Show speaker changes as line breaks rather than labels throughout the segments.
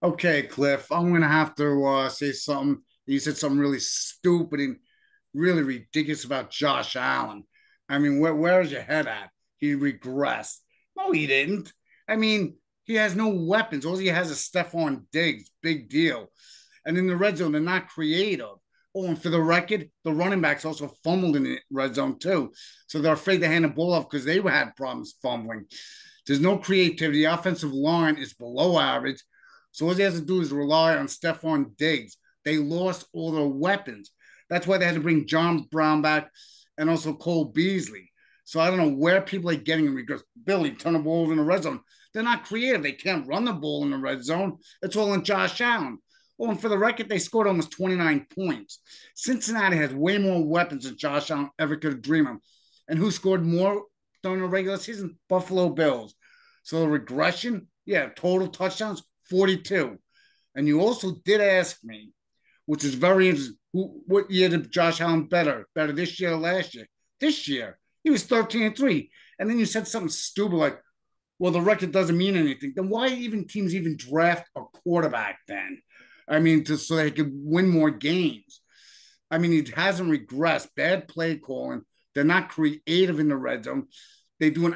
Okay, Cliff, I'm gonna have to say something. You said something really stupid and really ridiculous about Josh Allen. I mean, where's your head at? He regressed. No, he didn't. I mean, he has no weapons. All he has is Stephon Diggs. Big deal. And in the red zone, they're not creative. Oh, and for the record, the running backs also fumbled in the red zone too. So they're afraid to hand the ball off because they had problems fumbling. There's no creativity. The offensive line is below average. So all he has to do is rely on Stephon Diggs. They lost all their weapons. That's why they had to bring John Brown back and also Cole Beasley. So I don't know where people are getting him because Billy turn the ball over in the red zone. They're not creative. They can't run the ball in the red zone. It's all in Josh Allen. Oh, and for the record, they scored almost 29 points. Cincinnati has way more weapons than Josh Allen ever could dream of. And who scored more during the regular season? Buffalo Bills. So the regression, yeah, total touchdowns, 42. And you also did ask me, which is very interesting, what year did Josh Allen better this year or last year? This year, he was 13-3. And then you said something stupid like, well, the record doesn't mean anything. Then why even teams even draft a quarterback then? I mean, so they could win more games. I mean, he hasn't regressed. Bad play calling. They're not creative in the red zone. They do an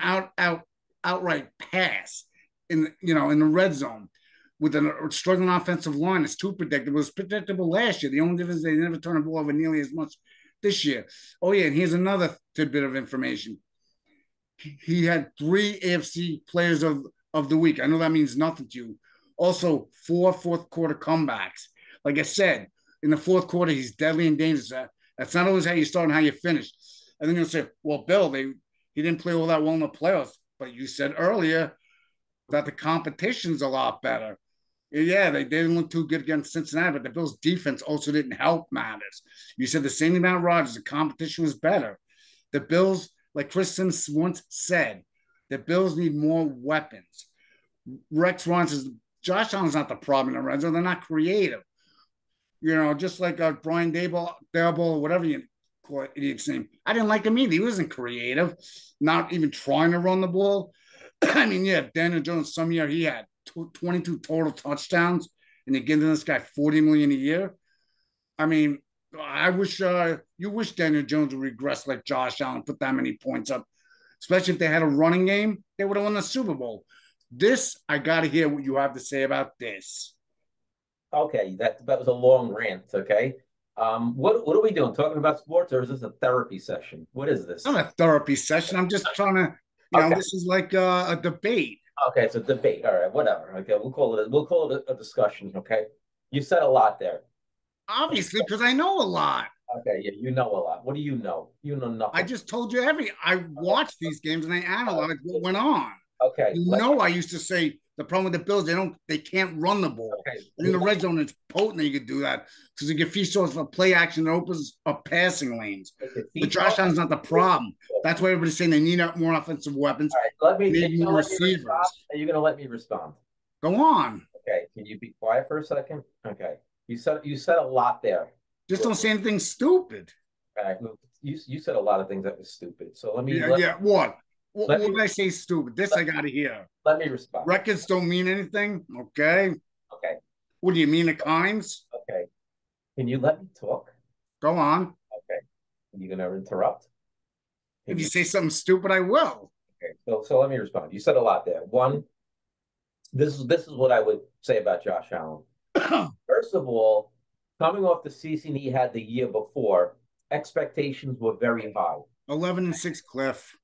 outright pass in the red zone with a struggling offensive line. It's too predictable. It's predictable last year. The only difference is they never turn the ball over nearly as much this year. Oh yeah, and here's another tidbit of information. He had three AFC players of the week. I know that means nothing to you. Also, four fourth quarter comebacks. Like I said, in the fourth quarter, he's deadly and dangerous. That's not always how you start and how you finish. And then you'll say, well, Bill, he didn't play all that well in the playoffs. But you said earlier that the competition's a lot better. Yeah, they didn't look too good against Cincinnati, but the Bills' defense also didn't help matters. You said the same thing about Rodgers. The competition was better. The Bills, like Chris Sims once said, the Bills need more weapons. Rex Ryan says Josh Allen's not the problem in the red zone. They're not creative. Just like Brian Daboll, whatever you call it, idiot's name. I didn't like him either. He wasn't creative, not even trying to run the ball. I mean, yeah, Daniel Jones, some year he had 22 total touchdowns, and they're giving this guy 40 million a year. I mean, I wish you wish Daniel Jones would regress like Josh Allen, put that many points up, especially if they had a running game, they would have won the Super Bowl. This, I got to hear what you have to say about this.
Okay, that was a long rant. Okay, what are we doing? Talking about sports, or is this a therapy session? What is
It's
this?
not a therapy session. I'm just trying to,
Okay,
this is like a debate.
okay, it's a debate. All right, whatever. Okay, we'll call it a discussion. Okay, you said a lot there.
Obviously, because I know a lot.
Okay, yeah, you know a lot. What do you know? You know
I
nothing.
just told you I watched these games and I analyzed what went on.
Okay,
I used to say the problem with the Bills, they can't run the ball. And in the red zone, it's potent that you could do that because you get feast off of play action that opens up passing lanes.
okay,
But
feast
Josh Allen's not the problem. That's why everybody's saying they need more offensive weapons,
All right, let me. Are
need
you
more
gonna let me respond?
receivers.
Are you gonna let me respond?
Go on.
Okay, can you be quiet for a second? Okay, you said a lot there.
Just don't say anything stupid.
Okay, you said a lot of things that was stupid. So let me
Yeah,
let
yeah. What? What,
let
what
me
did I say stupid? This
let,
I got to hear.
let me respond.
Records don't mean anything. Okay.
Okay,
What do you mean at times?
okay. Can you let me talk?
Go on.
Okay. Are you gonna interrupt?
If
Can
you
you?
say something stupid, I will.
Okay. So let me respond. You said a lot there. One, this is what I would say about Josh Allen. First of all, coming off the season he had the year before, expectations were very high.
11-6, Cliff.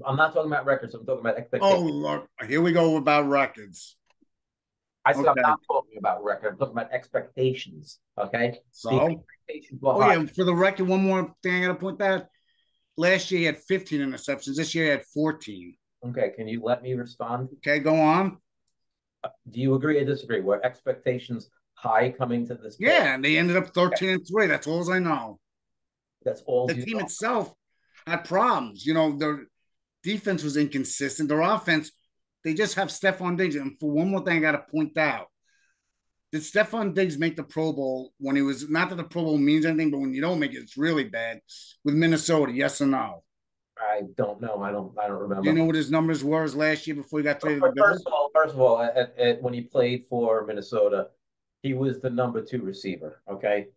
I'm not talking about records. I'm talking about
Oh,
expectations.
look, here we go about records.
I said I'm
Okay.
not talking about record. I'm talking about expectations. Okay, the
So,
expectations were
oh,
high.
yeah, for the record, one more thing I got to point out. Last year he had 15 interceptions. This year he had 14.
Okay, can you let me respond?
Okay, go on.
Do you agree or disagree? Were expectations high coming to this past?
Yeah, and they ended up 13-3. That's all I know.
That's all
The
you
team
know.
itself had problems. Their defense was inconsistent. Their offense, they just have Stephon Diggs. And for one more thing, I got to point out, did Stephon Diggs make the Pro Bowl when he was not that the Pro Bowl means anything, but when you don't make it, it's really bad with Minnesota? Yes or no?
I don't know. I don't
Do you
remember.
know what his numbers were as last year before he got traded to the Bills?
First of all, when he played for Minnesota, he was the number two receiver. Okay,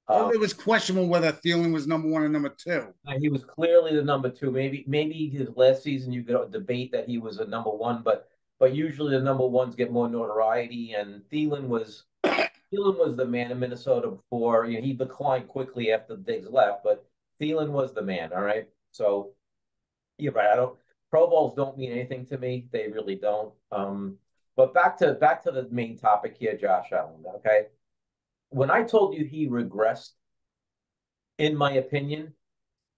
um,
It was questionable whether Thielen was number one and number two.
and he was clearly the number two. Maybe his last season you could debate that he was a number one, but usually the number ones get more notoriety. And Thielen was the man in Minnesota before. You know, he declined quickly after Diggs left, but Thielen was the man. All right, so you're right. I don't. Pro Bowls don't mean anything to me. They really don't. But back to the main topic here, Josh Allen. Okay, when I told you he regressed, in my opinion,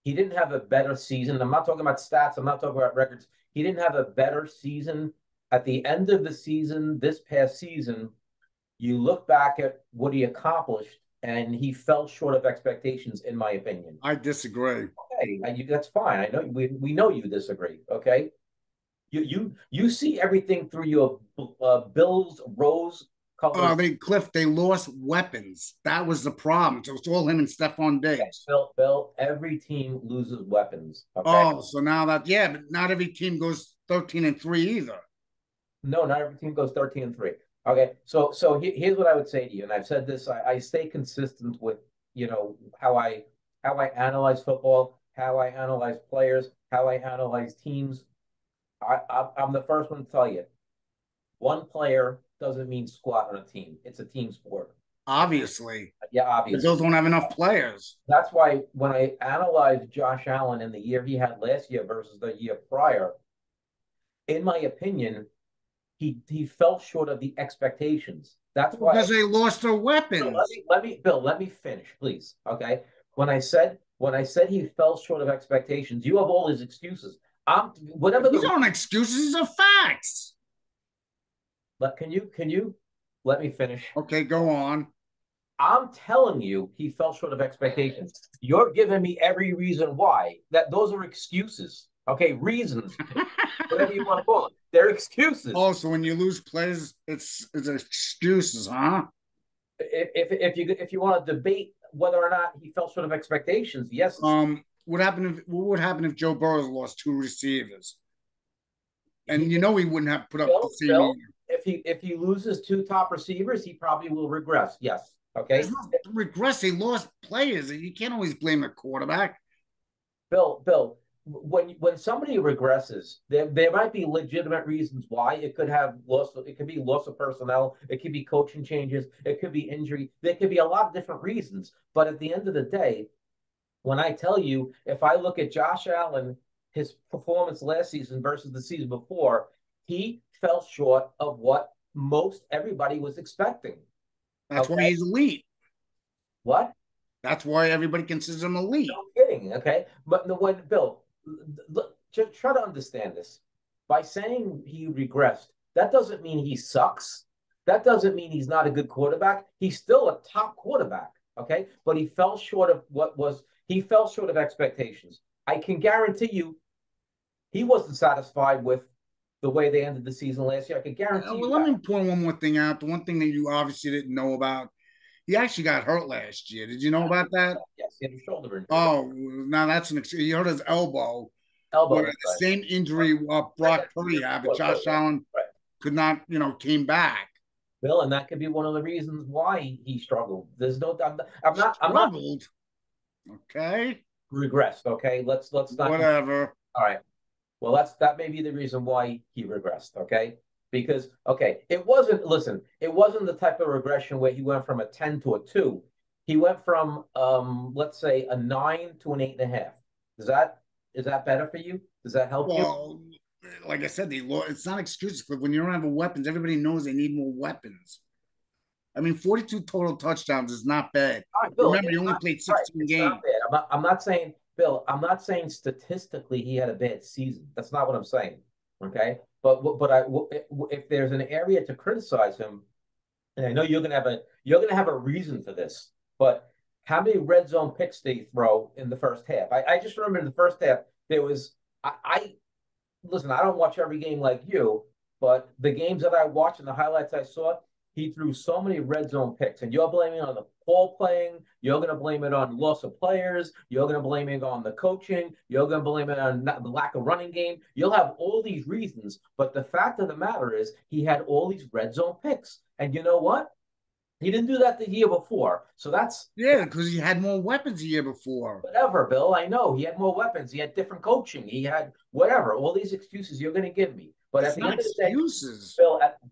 he didn't have a better season. I'm not talking about stats. I'm not talking about records. He didn't have a better season at the end of the season. This past season, you look back at what he accomplished, and he fell short of expectations, in my opinion.
I disagree.
Okay, that's fine. I know we know you disagree. Okay, you see everything through your Bills rose colors.
They lost weapons. That was the problem. So it's all him and Stephon Diggs.
Bill, every team loses weapons. Okay.
Oh, so now that but not every team goes 13-3 either.
No, not every team goes 13-3. Okay, so here's what I would say to you, and I've said this. I stay consistent with how I analyze football, how I analyze players, how I analyze teams. I'm the first one to tell you, one player doesn't mean squat on a team. It's a team sport.
Obviously.
Yeah,
The
obviously.
Bills don't have enough players.
That's why when I analyzed Josh Allen in the year he had last year versus the year prior, in my opinion, he fell short of the expectations. That's why
Because they lost their weapons.
Bill, let me finish, please. Okay. When I said he fell short of expectations, you have all his excuses.
These aren't excuses, these are facts.
Can you let me finish?
Okay, go on.
I'm telling you, he fell short of expectations. You're giving me every reason why. Those are excuses. Okay, reasons, whatever you want to call it. They're excuses.
Oh, so when you lose players, it's excuses, huh?
If you want to debate whether or not he fell short of expectations, yes.
What would happen if Joe Burrow lost two receivers? And he wouldn't have put up the same.
If he loses two top receivers, he probably will regress. Yes. Okay.
Regress. They lost players. You can't always blame a quarterback.
Bill, when somebody regresses, there might be legitimate reasons why. It could be loss of personnel, it could be coaching changes, it could be injury, there could be a lot of different reasons. But at the end of the day, when I tell you, if I look at Josh Allen, his performance last season versus the season before, he fell short of what most everybody was expecting.
That's why he's elite.
What?
That's why everybody considers him elite.
No kidding. Okay. But when Bill, just try to understand this. By saying he regressed, that doesn't mean he sucks. That doesn't mean he's not a good quarterback. He's still a top quarterback. Okay. But he fell short of expectations. I can guarantee you he wasn't satisfied with the way they ended the season last year. I can guarantee you.
Let me point one more thing out. The one thing that you obviously didn't know about, he actually got hurt last year. Did you know about that?
Yes, he had a shoulder injury.
Oh, now that's he hurt his elbow.
The
same injury Brock Purdy had, but Josh Allen could not, came back.
Bill, and that could be one of the reasons why he struggled. There's no, I'm not.
Okay.
Regressed. Okay. Let's not.
Whatever.
All right. Well, that may be the reason why he regressed. Okay. Because it wasn't the type of regression where he went from a 10 to a 2. He went from let's say a 9 to an 8.5. Is that better for you? Does that help you?
Like I said, it's not excuses. But when you don't have weapons, everybody knows they need more weapons. I mean, 42 total touchdowns is not bad.
Right, Bill,
remember, he only played 16 games.
I'm not saying, Bill, I'm not saying statistically he had a bad season. That's not what I'm saying. Okay. But if there's an area to criticize him, and I know you're gonna have a reason for this, but how many red zone picks did he throw in the first half? I just remember in the first half there was listen, I don't watch every game like you, but the games that I watched and the highlights I saw, he threw so many red zone picks, and you're blaming it on the ball playing. You're going to blame it on loss of players. You're going to blame it on the coaching. You're going to blame it on the lack of running game. You'll have all these reasons, but the fact of the matter is he had all these red zone picks. And you know what? He didn't do that the year before. So that's
Yeah, because he had more weapons the year before.
whatever, Bill. I know he had more weapons. He had different coaching. He had whatever. All these excuses you're going to give me. But at
It's
the
not
end of the day,
excuses.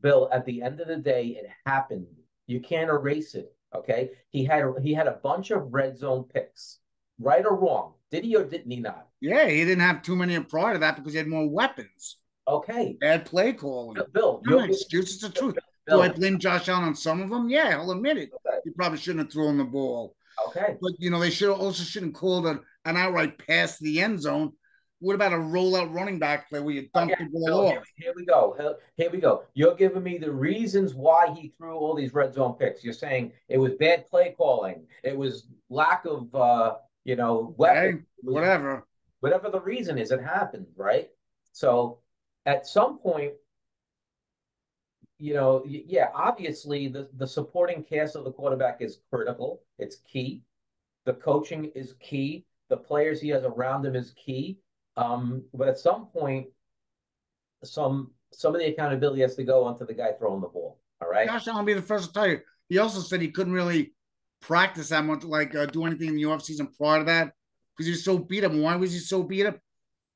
Bill, at the end of the day, it happened. You can't erase it. Okay. He had a bunch of red zone picks, right or wrong. Did he or didn't he not?
Yeah, he didn't have too many prior to that because he had more weapons.
Okay.
Bad play calling.
Bill,
Not an excuse, it's the truth. Do I
Bill.
blame Josh Allen on some of them? Yeah, I'll admit it.
Okay.
He probably shouldn't have thrown the ball.
Okay.
But they shouldn't call an outright pass to the end zone. What about a rollout running back play where you dump the ball
Bill,
off?
here we go. Here we go. You're giving me the reasons why he threw all these red zone picks. You're saying it was bad play calling. It was lack of weapons.
Okay, whatever.
Whatever the reason is, it happened, right? So at some point, yeah, obviously the supporting cast of the quarterback is critical. It's key. The coaching is key. The players he has around him is key. But at some point, some of the accountability has to go onto the guy throwing the ball. All right.
Josh Allen be the first to tell you. He also said he couldn't really practice that much, like do anything in the offseason prior to that because he was so beat up. Why was he so beat up?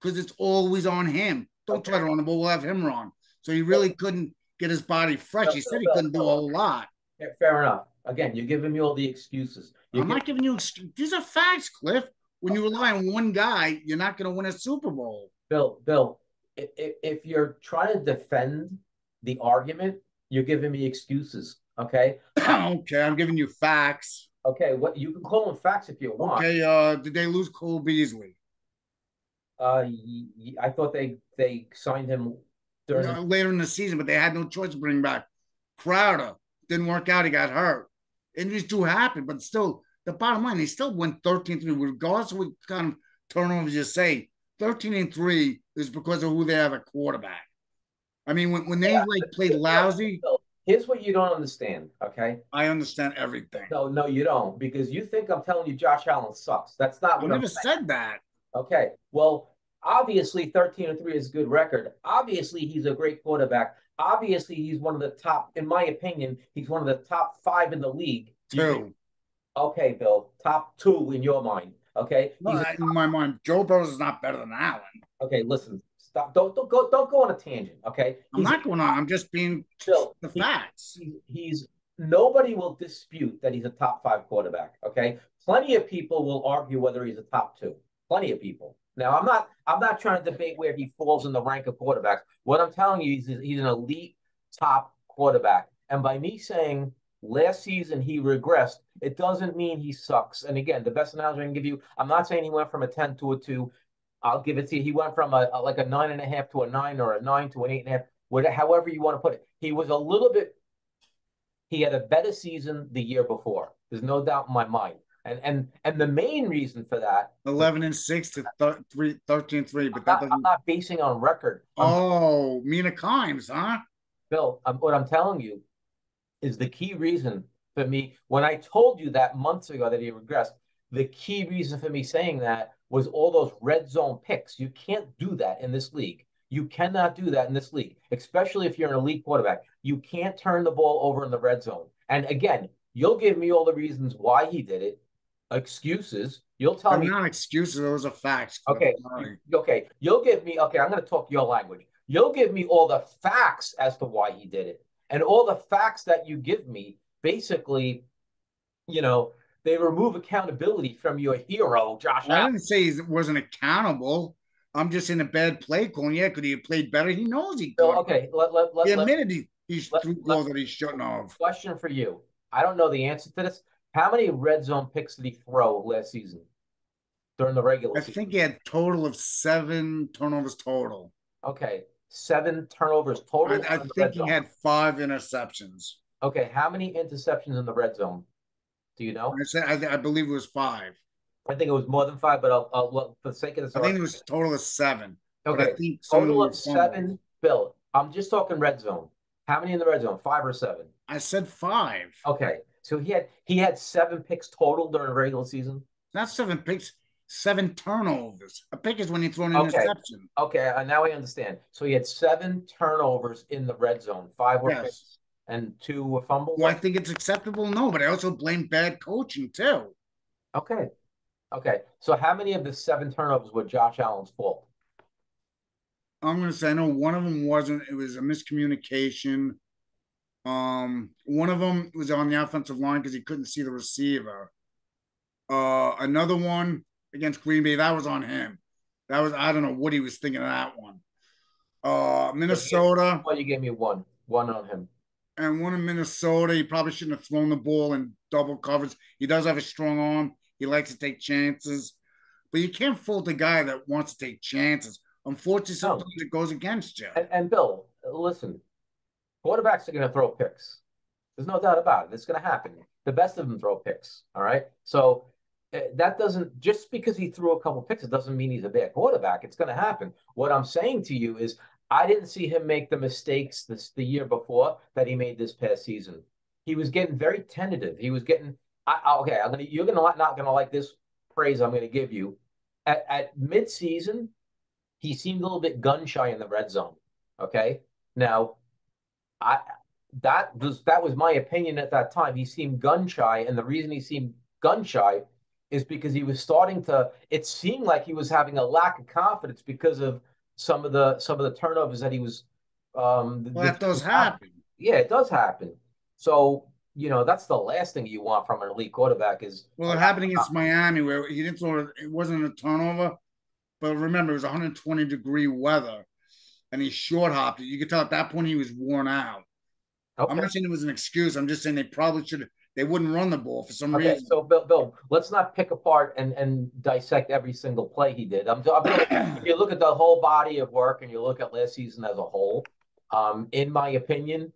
Because it's always on him. Don't try to run the ball. We'll have him run. So he really couldn't get his body fresh. He said he couldn't do a whole lot.
Yeah, fair enough. Again, you're giving me all the excuses.
I'm not giving you excuses. These are facts, Cliff. When you rely on one guy, you're not going to win a Super Bowl.
Bill, if you're trying to defend the argument, you're giving me excuses. Okay.
Okay, I'm giving you facts.
Okay, what you can call them facts if you want.
Okay, did they lose Cole Beasley?
I thought they signed him during
later in the season, but they had no choice to bring back Crowder. Didn't work out. He got hurt. Injuries do happen, but still, the bottom line, they still went 13-3, regardless of what kind of turnovers you say. 13-3 is because of who they have at quarterback. I mean, when they play lousy.
Here's what you don't understand, okay?
I understand everything.
No, you don't, because you think I'm telling you Josh Allen sucks. That's not what
I never said that.
Okay, well, obviously 13-3 is a good record. Obviously, he's a great quarterback. Obviously, he's one of the top, in my opinion, he's one of the top 5 in the league.
Two.
Okay, Bill, top 2 in your mind. Okay,
in my mind, Joe Burrow is not better than Allen.
Okay, listen, stop. Don't go on a tangent. Okay,
I'm not going on. I'm just being
Bill,
the facts.
He's nobody will dispute that he's a top 5 quarterback. Okay, plenty of people will argue whether he's a top 2. Plenty of people. Now, I'm not trying to debate where he falls in the rank of quarterbacks. What I'm telling you is he's an elite top quarterback. And by me saying last season he regressed, it doesn't mean he sucks. And again, the best analogy I can give you, I'm not saying he went from a 10 to a 2. I'll give it to you. He went from a 9.5 to a 9 or a 9 to an 8.5, however you want to put it. He had a better season the year before. There's no doubt in my mind. And the main reason for that
11-6 to 13-3, but
I'm not basing on record.
Mina Kimes, huh?
Bill, what I'm telling you is the key reason for me when I told you that months ago that he regressed. The key reason for me saying that was all those red zone picks. You can't do that in this league. You cannot do that in this league, especially if you're an elite quarterback. You can't turn the ball over in the red zone. And again, you'll give me all the reasons why he did it. Excuses. You'll tell me.
Not excuses. Those are facts.
Okay. Okay. You'll give me. Okay. I'm going to talk your language. You'll give me all the facts as to why he did it, and all the facts that you give me, basically, they remove accountability from your hero, Josh Allen.
I didn't say he wasn't accountable. I'm just in a bad play calling. Yeah, could he have played better? He knows he could.
Okay.
He admitted he threw balls that he shouldn't have.
Question for you. I don't know the answer to this. How many red zone picks did he throw last season during the regular season?
I think he had a total of 7 turnovers total.
Okay, 7 turnovers total.
I think he had 5 interceptions.
Okay, how many interceptions in the red zone? Do you know?
I believe it was 5.
I think it was more than 5, but I'll for the sake of this,
I think it was a total of 7.
Okay, total of 7. Bill, I'm just talking red zone. How many in the red zone? 5 or 7?
I said 5.
Okay. So he had 7 picks total during the regular season.
Not 7 picks, 7 turnovers. A pick is when you throw an
Okay.
interception.
Okay. Now I understand. So he had 7 turnovers in the red zone. 5 were
Yes.
picks and 2 were fumbles.
Do I think it's acceptable? No, but I also blame bad coaching too.
Okay. Okay. So how many of the 7 turnovers were Josh Allen's fault?
I'm gonna say I know one of them wasn't. It was a miscommunication. One of them was on the offensive line because he couldn't see the receiver. Another one against Green Bay, that was on him. That was I don't know what he was thinking of that one. Minnesota
Well, you gave me one on him.
and one in Minnesota. He probably shouldn't have thrown the ball in double coverage. He does have a strong arm. He likes to take chances, but you can't fault a guy that wants to take chances. Unfortunately,
No.
sometimes it goes against you.
And Bill, listen, quarterbacks are going to throw picks. There's no doubt about it. It's going to happen. The best of them throw picks. All right. So that doesn't, just because he threw a couple picks, it doesn't mean he's a bad quarterback. It's going to happen. What I'm saying to you is, I didn't see him make the mistakes the year before that he made this past season. He was getting very tentative. He was getting, okay, you're not gonna like this praise I'm gonna give you. At mid-season, he seemed a little bit gun shy in the red zone. Okay. Now, I that was my opinion at that time. He seemed gun shy, and the reason he seemed gun shy is because he was starting to. It seemed like he was having a lack of confidence because of some of the turnovers that he was.
Well, that does happen.
Yeah, it does happen. So that's the last thing you want from an elite quarterback is
Well, it happened against Miami where he didn't throw it. It wasn't a turnover, but remember it was 120-degree weather, and he short hopped it. You could tell at that point he was worn out. I'm
okay.
not saying it was an excuse. I'm just saying they probably should. They wouldn't run the ball for some
Okay,
reason.
so Bill, let's not pick apart and dissect every single play he did. If you look at the whole body of work and you look at last season as a whole, in my opinion,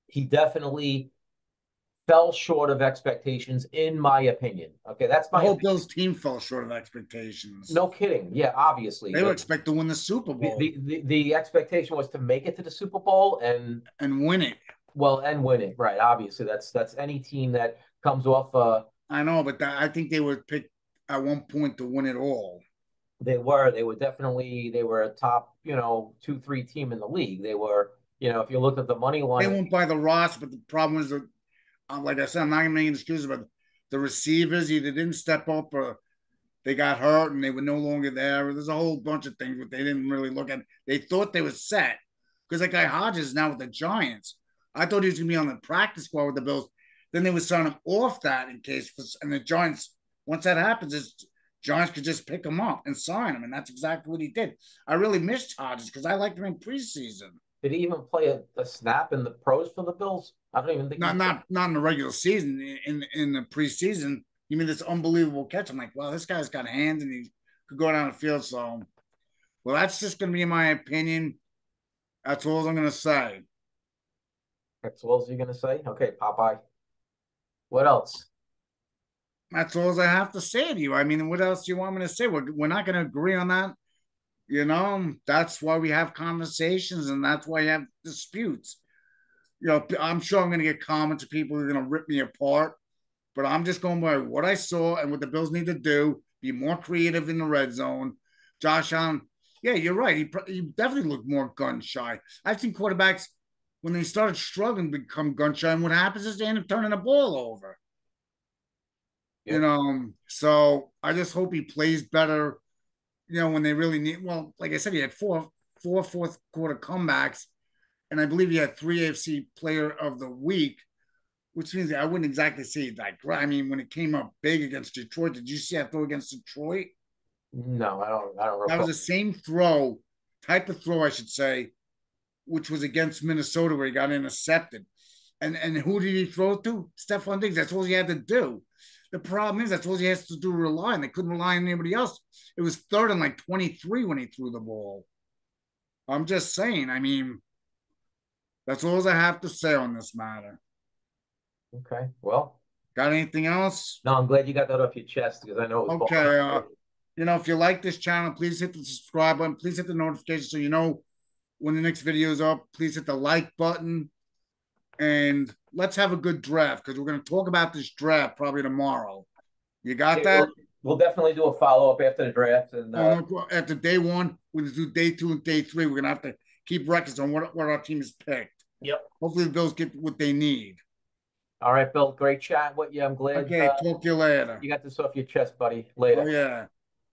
he definitely fell short of expectations. In my opinion, okay, that's
The
my
whole
opinion.
Bills team fell short of expectations.
No kidding. Yeah, obviously,
They were expected to win the Super
the,
Bowl
the the expectation was to make it to the Super Bowl and
and win it.
and win it. Right. Obviously, that's any team that comes off
I know, but I think they were picked at one point to win it all.
They were definitely they were a top 2-3 team in the league. They were if you looked at the money
They
line.
went by the roster, but the problem was that, like I said, I'm not going to make excuses, but the receivers either didn't step up or they got hurt and they were no longer there. There's a whole bunch of things, but they didn't really look at. They thought they were set because that guy Hodges is now with the Giants. I thought he was going to be on the practice squad with the Bills. Then they would sign him off that in case, and the Giants, once that happens, is Giants could just pick him up and sign him, and that's exactly what he did. I really missed Hodges because I liked him in preseason.
Did he even play a snap in the pros for the Bills? I don't even think
Not in the regular season. In the preseason, you mean this unbelievable catch? I'm like, wow, this guy's got hands and he could go down the field. So, well, that's just going to be my opinion. That's all I'm going to say.
That's what else are you gonna say? Okay, Popeye. What else?
That's all I have to say to you. I mean, what else do you want me to say? We're not going to agree on that. That's why we have conversations and that's why you have disputes. I'm sure I'm going to get comments of people who are going to rip me apart, but I'm just going by what I saw and what the Bills need to do. Be more creative in the red zone. Josh Allen, yeah, you're right. He definitely looked more gun shy. I've seen quarterbacks when they started struggling become gun shy, and what happens is they end up turning the ball over.
Yep.
So I just hope he plays better. When they really need. Well, like I said, he had four fourth quarter comebacks, and I believe he had 3 AFC Player of the Week, which means I wouldn't exactly say that. I mean, when it came up big against Detroit, did you see that throw against Detroit?
No, I don't
That
recall.
was the same type of throw, I should say, which was against Minnesota where he got intercepted. And who did he throw to? Stephon Diggs. That's all he had to do. The problem is that's all he has to do, rely on. They couldn't rely on anybody else. It was third and like 23 when he threw the ball. I'm just saying. I mean, that's all I have to say on this matter.
Okay. Well,
Got anything else?
no, I'm glad you got that off your chest because I know it was
Okay. If you like this channel, please hit the subscribe button. Please hit the notification so you know when the next video is up, please hit the like button and let's have a good draft because we're going to talk about this draft probably tomorrow. You got that?
We'll definitely do a follow up after the draft. And
after day one, we'll do day 2 and day 3. We're going to have to keep records on what our team has picked.
Yep.
Hopefully the Bills get what they need.
All right, Bill. Great chat with you. I'm glad.
Okay, talk to you later.
You got this off your chest, buddy. Later.
Oh, yeah.